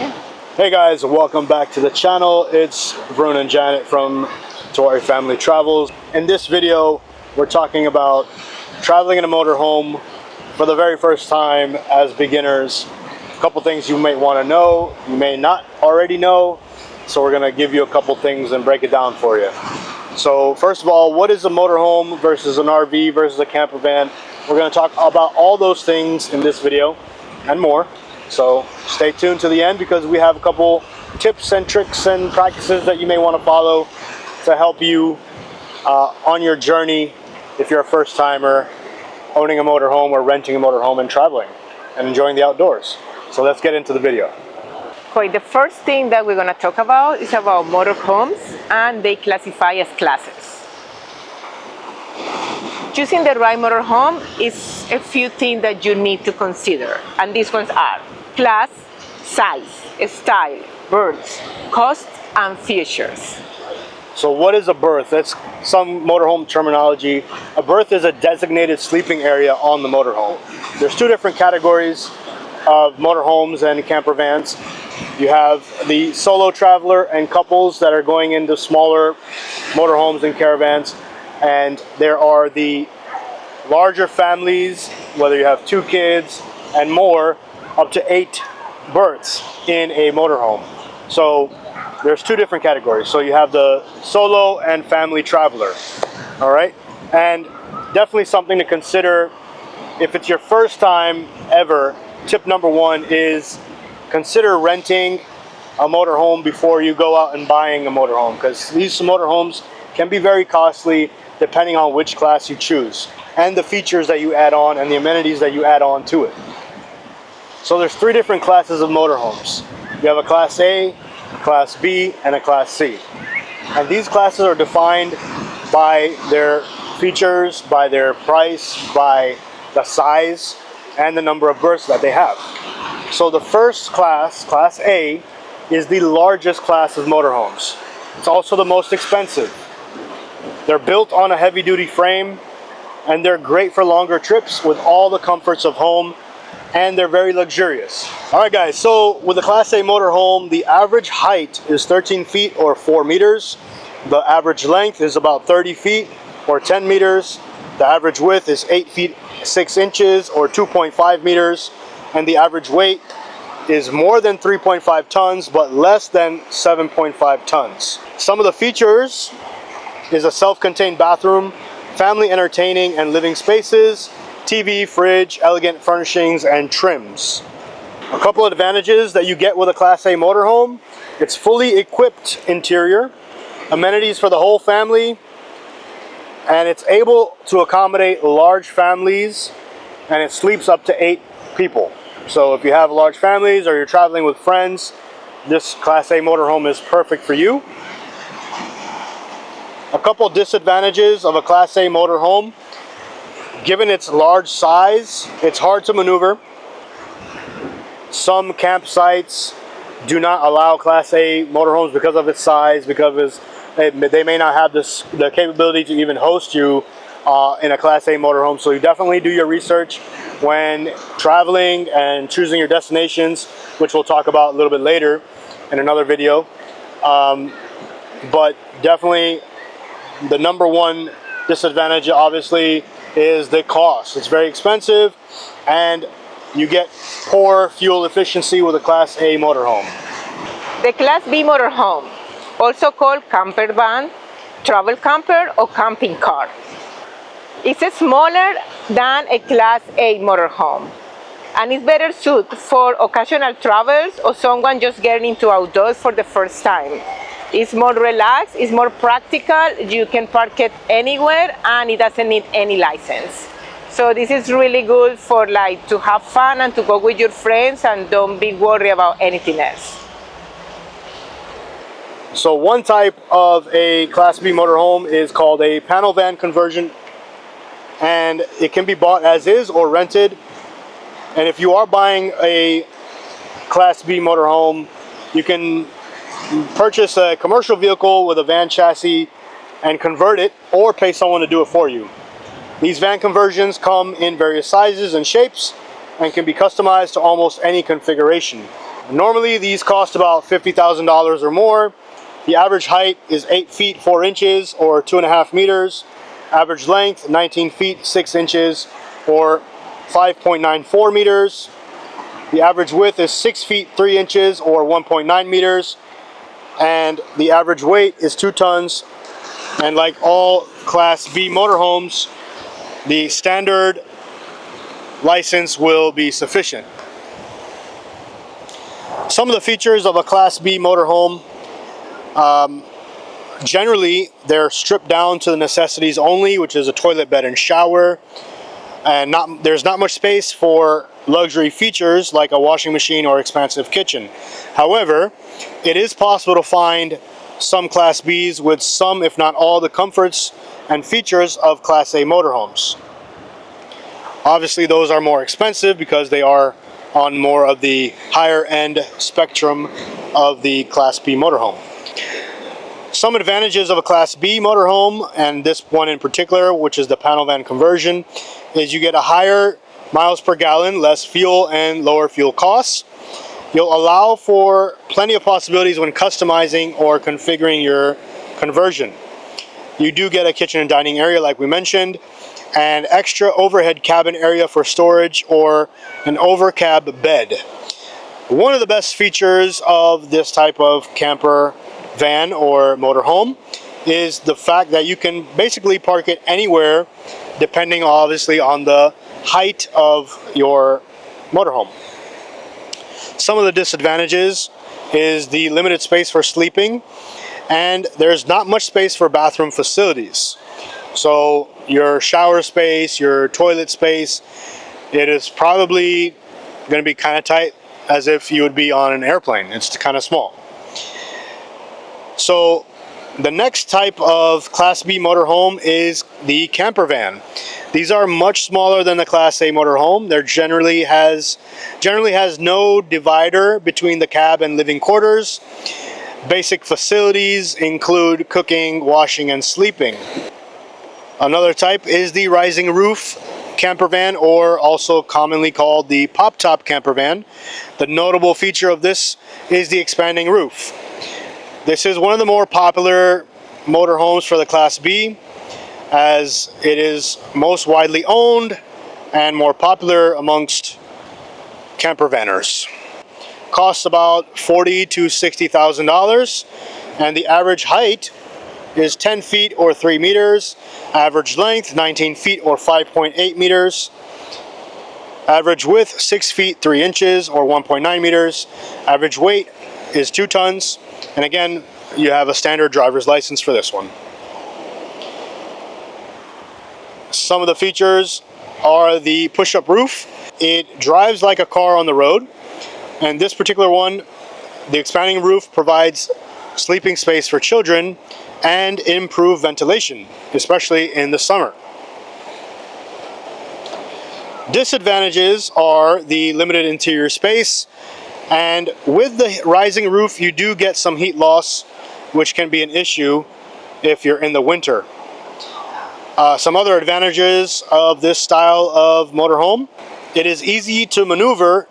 Hey guys, welcome back to the channel. It's Varun and Janet from Tori Family Travels. In this video, we're talking about traveling in a motorhome for the very first time as beginners. A couple things you may want to know, you may not already know. So we're going to give you a couple things and break it down for you. So first of all, what is a motorhome versus an RV versus a camper van? We're going to talk about all those things in this video and more. So stay tuned to the end because we have a couple tips and tricks and practices that you may want to follow to help you on your journey if you're a first timer owning a motorhome or renting a motorhome and traveling and enjoying the outdoors. So let's get into the video. Okay, the first thing that we're going to talk about is about motorhomes, and they classify as classes. Choosing the right motorhome is a few things that you need to consider, and these ones are class, size, style, berths, cost, and features. So what is a berth? That's some motorhome terminology. A berth is a designated sleeping area on the motorhome. There's two different categories of motorhomes and camper vans. You have the solo traveler and couples that are going into smaller motorhomes and caravans, and there are the larger families, whether you have 2 kids and more, up to 8 berths in a motorhome. So there's 2 different categories. So you have the solo and family traveler. All right, and definitely something to consider if it's your first time ever. Tip number 1 is consider renting a motorhome before you go out and buying a motorhome, because these motorhomes can be very costly depending on which class you choose and the features that you add on and the amenities that you add on to it. So there's 3 different classes of motorhomes. You have a Class A, a Class B, and a Class C. And these classes are defined by their features, by their price, by the size, and the number of berths that they have. So the first class, Class A, is the largest class of motorhomes. It's also the most expensive. They're built on a heavy-duty frame, and they're great for longer trips with all the comforts of home, and they're very luxurious. All right, guys, so with the Class A motorhome, the average height is 13 feet or 4 meters. The average length is about 30 feet or 10 meters. The average width is 8 feet 6 inches or 2.5 meters. And the average weight is more than 3.5 tons, but less than 7.5 tons. Some of the features is a self-contained bathroom, family entertaining and living spaces, TV, fridge, elegant furnishings, and trims. A couple of advantages that you get with a Class A motorhome: it's fully equipped interior, amenities for the whole family, and it's able to accommodate large families, and it sleeps up to 8 people. So if you have large families or you're traveling with friends, this Class A motorhome is perfect for you. A couple disadvantages of a Class A motorhome: given its large size, it's hard to maneuver. Some campsites do not allow Class A motorhomes because of its size, because they may not have the capability to even host you in a Class A motorhome. So you definitely do your research when traveling and choosing your destinations, which we'll talk about a little bit later in another video. But definitely the number 1 disadvantage obviously is the cost. It's very expensive, and you get poor fuel efficiency with a Class A motorhome. The Class B motorhome, also called camper van, travel camper, or camping car, is smaller than a Class A motorhome, and is better suited for occasional travels or someone just getting into outdoors for the first time. It's more relaxed, it's more practical, you can park it anywhere, and it doesn't need any license. So this is really good for to have fun and to go with your friends and don't be worried about anything else. So one type of a Class B motorhome is called a panel van conversion, and it can be bought as is or rented. And if you are buying a Class B motorhome, you can purchase a commercial vehicle with a van chassis and convert it, or pay someone to do it for you. These van conversions come in various sizes and shapes and can be customized to almost any configuration. Normally these cost about $50,000 or more. The average height is 8 feet 4 inches or 2.5 meters. Average length 19 feet 6 inches or 5.94 meters. The average width is 6 feet 3 inches or 1.9 meters. And the average weight is 2 tons. And like all Class B motorhomes, the standard license will be sufficient. Some of the features of a Class B motorhome, generally they're stripped down to the necessities only, which is a toilet, bed, and shower. And there's not much space for luxury features like a washing machine or expansive kitchen. However, it is possible to find some Class Bs with some, if not all, the comforts and features of Class A motorhomes. Obviously, those are more expensive because they are on more of the higher end spectrum of the Class B motorhome. Some advantages of a Class B motorhome, and this one in particular, which is the panel van conversion, is you get a higher miles per gallon, less fuel, and lower fuel costs. You'll allow for plenty of possibilities when customizing or configuring your conversion. You do get a kitchen and dining area like we mentioned, and extra overhead cabin area for storage or an overcab bed. One of the best features of this type of camper van or motorhome is the fact that you can basically park it anywhere depending obviously on the height of your motorhome. Some of the disadvantages is the limited space for sleeping, and there's not much space for bathroom facilities. So your shower space, your toilet space, it is probably going to be kind of tight, as if you would be on an airplane. It's kind of small. So the next type of Class B motorhome is the camper van. These are much smaller than the Class A motorhome. There generally has no divider between the cab and living quarters. Basic facilities include cooking, washing, and sleeping. Another type is the rising roof camper van, or also commonly called the pop-top camper van. The notable feature of this is the expanding roof. This is one of the more popular motorhomes for the Class B, as it is most widely owned and more popular amongst camper vanners. Costs about $40,000 to $60,000, and the average height is 10 feet or 3 meters. Average length 19 feet or 5.8 meters. Average width 6 feet 3 inches or 1.9 meters. Average weight is 2 tons. And again, you have a standard driver's license for this one. Some of the features are the push-up roof. It drives like a car on the road. And this particular one, the expanding roof provides sleeping space for children and improved ventilation, especially in the summer. Disadvantages are the limited interior space, and with the rising roof you do get some heat loss, which can be an issue if you're in the winter. Some other advantages of this style of motorhome: it is easy to maneuver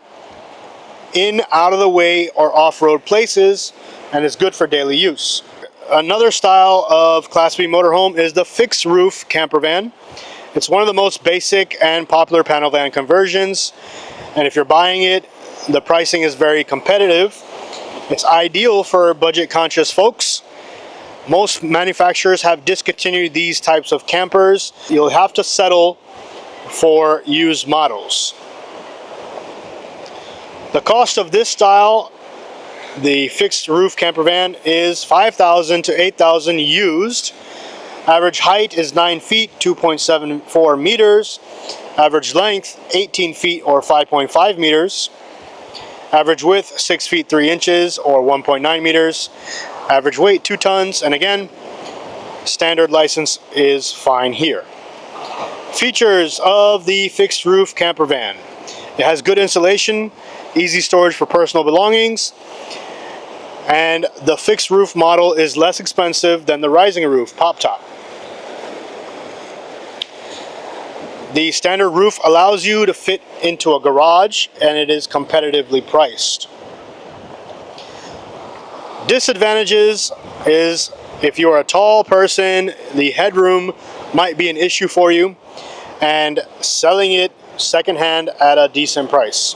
in, out of the way, or off-road places, and is good for daily use. Another style of Class B motorhome is the fixed roof camper van. It's one of the most basic and popular panel van conversions, and if you're buying it, the pricing is very competitive. It's ideal for budget conscious folks. Most manufacturers have discontinued these types of campers. You'll have to settle for used models. The cost of this style, the fixed roof camper van, is $5,000 to $8,000 used. Average height is 9 feet, 2.74 meters. Average length, 18 feet or 5.5 meters. Average width, 6 feet 3 inches or 1.9 meters. Average weight, 2 tons. And again, standard license is fine here. Features of the fixed roof camper van: it has good insulation, easy storage for personal belongings, and the fixed roof model is less expensive than the rising roof pop-top. The standard roof allows you to fit into a garage, and it is competitively priced. Disadvantages is if you're a tall person, the headroom might be an issue for you, and selling it secondhand at a decent price.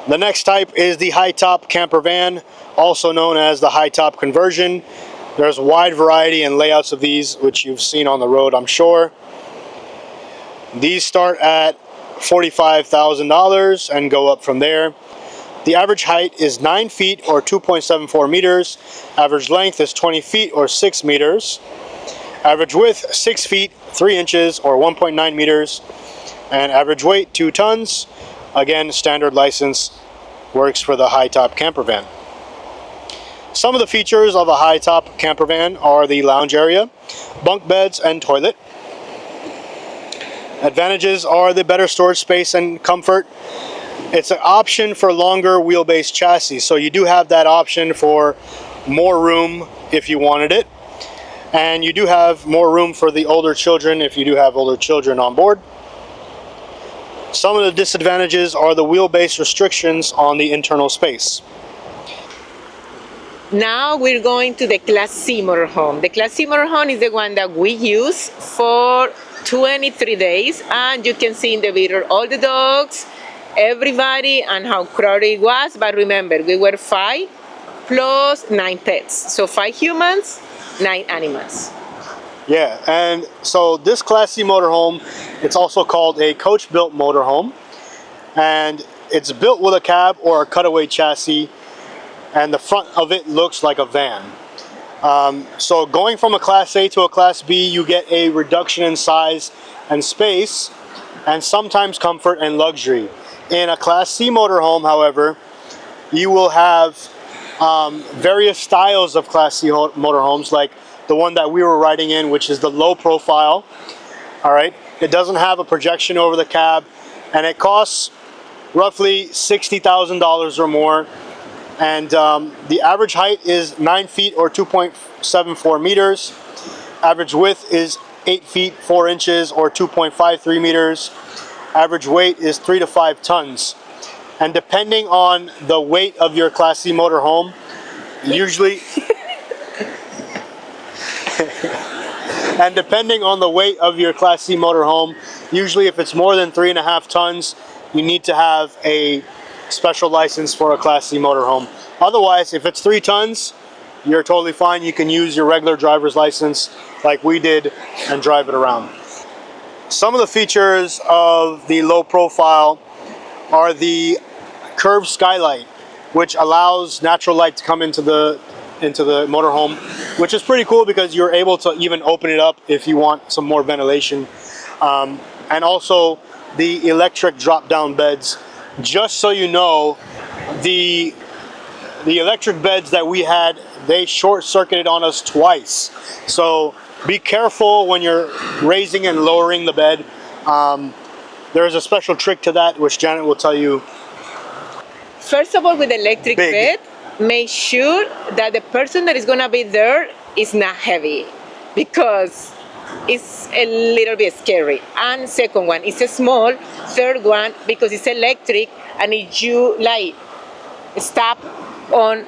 The next type is the high top camper van, also known as the high top conversion. There's a wide variety and layouts of these, which you've seen on the road, I'm sure. These start at $45,000 and go up from there. The average height is 9 feet or 2.74 meters. Average length is 20 feet or 6 meters. Average width 6 feet 3 inches or 1.9 meters. And average weight 2 tons. Again, standard license, works for the high top camper van. Some of the features of a high top camper van are the lounge area, bunk beds, and toilet. Advantages are the better storage space and comfort. It's an option for longer wheelbase chassis, so you do have that option for more room if you wanted it. And you do have more room for the older children if you do have older children on board. Some of the disadvantages are the wheelbase restrictions on the internal space. Now we're going to the Class C motorhome. The Class C motorhome is the one that we use for 23 days, and you can see in the video all the dogs, everybody, and how crowded it was. But remember, we were 5 plus 9 pets, so 5 humans, 9 animals. Yeah, and so this Class C motorhome, it's also called a coach-built motorhome, and it's built with a cab or a cutaway chassis, and the front of it looks like a van. So going from a Class A to a Class B, you get a reduction in size and space, and sometimes comfort and luxury. In a Class C motorhome, however, you will have various styles of Class C motorhomes, like the one that we were riding in, which is the low profile. All right, it doesn't have a projection over the cab, and it costs roughly $60,000 or more. And the average height is 9 feet or 2.74 meters. Average width is 8 feet 4 inches or 2.53 meters. Average weight is 3 to 5 tons. And depending on the weight of your Class C motorhome, usually and depending on the weight of your Class C motorhome, usually if it's more than 3.5 tons, you need to have a special license for a Class C motorhome. Otherwise, if it's 3 tons, you're totally fine. You can use your regular driver's license like we did and drive it around. Some of the features of the low profile are the curved skylight, which allows natural light to come into the motorhome, which is pretty cool because you're able to even open it up if you want some more ventilation. And also the electric drop-down beds. Just so you know, the electric beds that we had, they short-circuited on us twice. So be careful when you're raising and lowering the bed. There's a special trick to that, which Janet will tell you. First of all, with the electric bed, make sure that the person that is going to be there is not heavy, because it's a little bit scary. And second one, it's a small. Third one, because it's electric, and if you like stop on,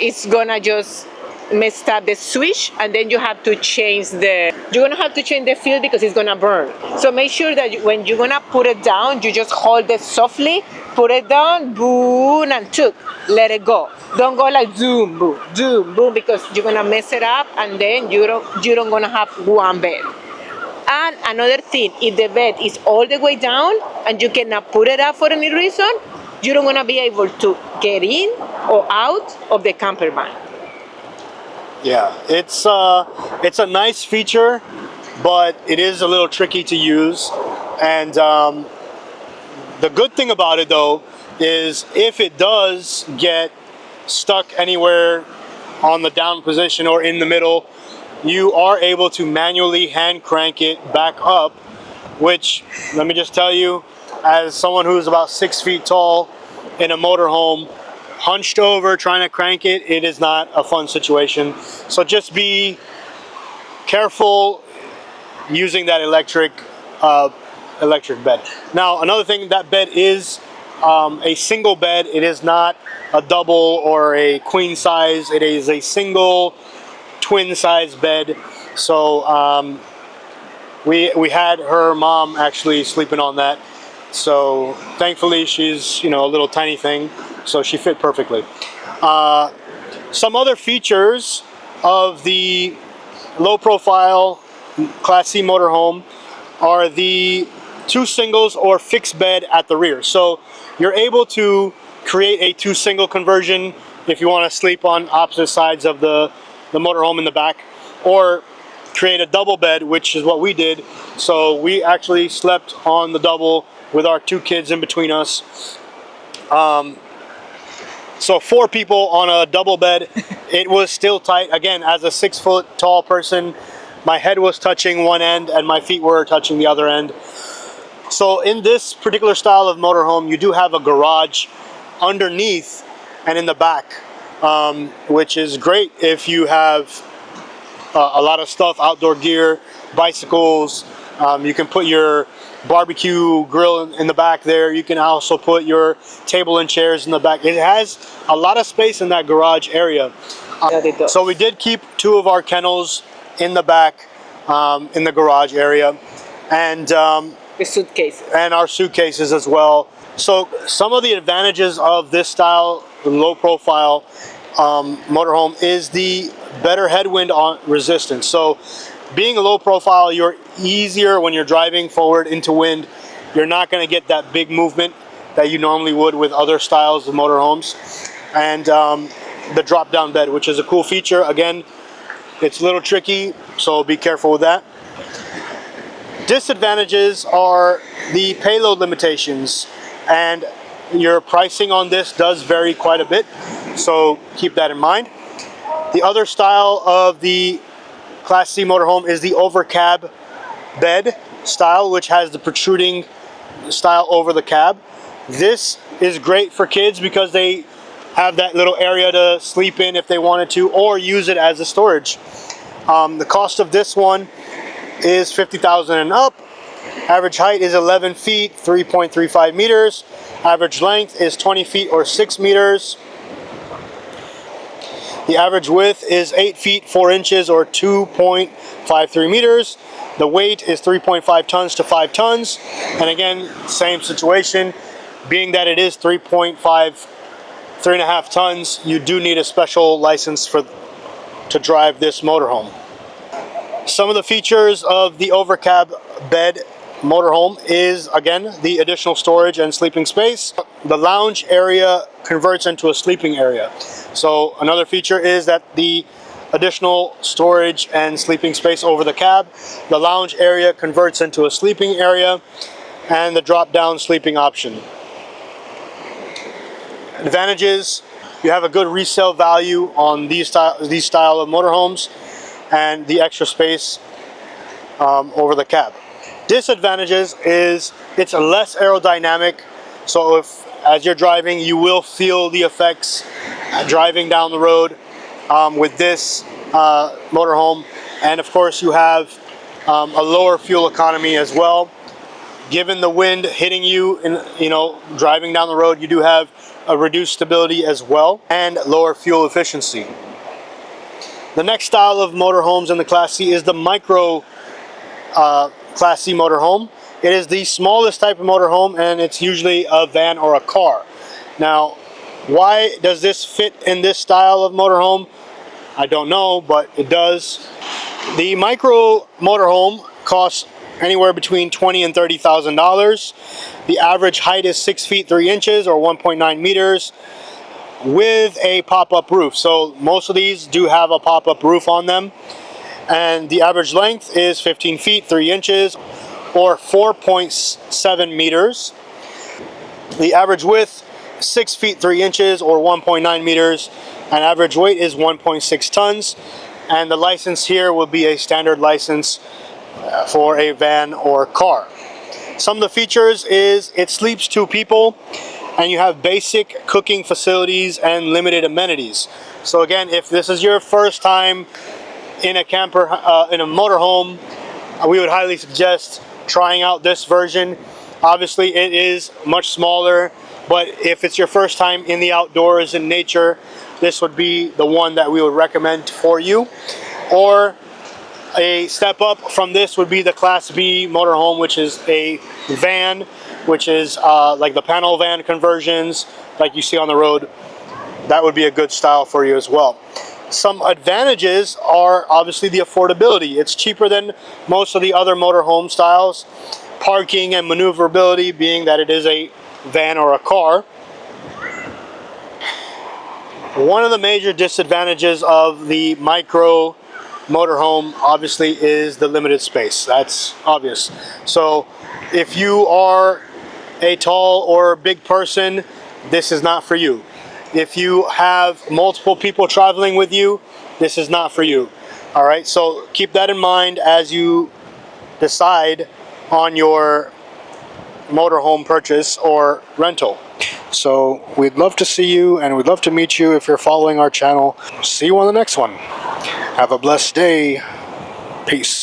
it's gonna just mess up the switch, and then you have to change the field because it's gonna burn. So make sure that when you're gonna put it down, you just hold it softly, put it down, boom, and let it go. Don't go like zoom, boom, because you're gonna mess it up, and then you don't gonna have one bed. And another thing, if the bed is all the way down and you cannot put it up for any reason, you don't gonna be able to get in or out of the camper van. Yeah, it's a nice feature, but it is a little tricky to use. And the good thing about it, though, is if it does get stuck anywhere on the down position or in the middle, you are able to manually hand crank it back up, which, let me just tell you, as someone who's about 6 feet tall in a motorhome, hunched over trying to crank it, it is not a fun situation. So just be careful using that electric bed. Now, another thing, that bed is a single bed. It is not a double or a queen size. It is a single twin size bed. So we had her mom actually sleeping on that. So thankfully she's, you know, a little tiny thing, so she fit perfectly. Some other features of the low profile Class C motorhome are the two singles or fixed bed at the rear. So you're able to create a two single conversion if you want to sleep on opposite sides of the motorhome in the back, or create a double bed, which is what we did. So we actually slept on the double with our two kids in between us. So 4 people on a double bed. It was still tight. Again, as a 6 foot tall person, my head was touching one end and my feet were touching the other end. So in this particular style of motorhome, you do have a garage underneath and in the back, which is great if you have a lot of stuff, outdoor gear, bicycles. You can put your barbecue grill in the back there. You can also put your table and chairs in the back. It has a lot of space in that garage area. So we did keep 2 of our kennels in the back, in the garage area, and The suitcase. and our suitcases as well. So some of the advantages of this style, low profile motorhome, is the better headwind on resistance. So being a low profile, you're easier when you're driving forward into wind. You're not going to get that big movement that you normally would with other styles of motorhomes. And the drop down bed, which is a cool feature. Again, it's a little tricky, so be careful with that. Disadvantages are the payload limitations, and your pricing on this does vary quite a bit, so keep that in mind. The other style of the Class C motorhome is the overcab bed style, which has the protruding style over the cab. This is great for kids because they have that little area to sleep in if they wanted to, or use it as a storage. The cost of this one is $50,000 and up. Average height is 11 feet, 3.35 meters. Average length is 20 feet or 6 meters. The average width is 8 feet 4 inches or 2.53 meters. The weight is 3.5 tons to 5 tons. And again, same situation. Being that it is 3.5 tons, you do need a special license to drive this motorhome. Some of the features of the overcab bed motorhome is, again, the additional storage and sleeping space. The lounge area converts into a sleeping area. So another feature is that the additional storage and sleeping space over the cab, the lounge area converts into a sleeping area, and the drop-down sleeping option. Advantages: you have a good resale value on these style of motorhomes, and the extra space over the cab. Disadvantages is it's less aerodynamic, so if as you're driving you will feel the effects driving down the road with this motorhome. And of course you have a lower fuel economy as well. Given the wind hitting you in, driving down the road, you do have a reduced stability as well and lower fuel efficiency. The next style of motorhomes in the Class C is the micro Class C motorhome. It is the smallest type of motorhome, and it's usually a van or a car. Now, why does this fit in this style of motorhome? I don't know, but it does. The micro motorhome costs anywhere between $20,000 and $30,000. The average height is 6 feet 3 inches or 1.9 meters with a pop-up roof. So most of these do have a pop-up roof on them. And the average length is 15 feet 3 inches or 4.7 meters. The average width 6 feet 3 inches or 1.9 meters, and average weight is 1.6 tons. And the license here will be a standard license for a van or car. Some of the features is it sleeps 2 people, and you have basic cooking facilities and limited amenities. So again, if this is your first time in a camper, in a motorhome, we would highly suggest trying out this version. Obviously it is much smaller But if it's your first time in the outdoors in nature, this would be the one that we would recommend for you. Or a step up from this would be the Class B motorhome, which is a van, which is like the panel van conversions like you see on the road. That would be a good style for you as well. Some advantages are obviously the affordability. It's cheaper than most of the other motorhome styles. Parking and maneuverability, being that it is a van or a car. One of the major disadvantages of the micro motorhome obviously is the limited space. That's obvious. So if you are a tall or big person, this is not for you. If you have multiple people traveling with you, this is not for you. All right, so keep that in mind as you decide on your motorhome purchase or rental. So we'd love to see you, and we'd love to meet you if you're following our channel. See you on the next one. Have a blessed day. Peace.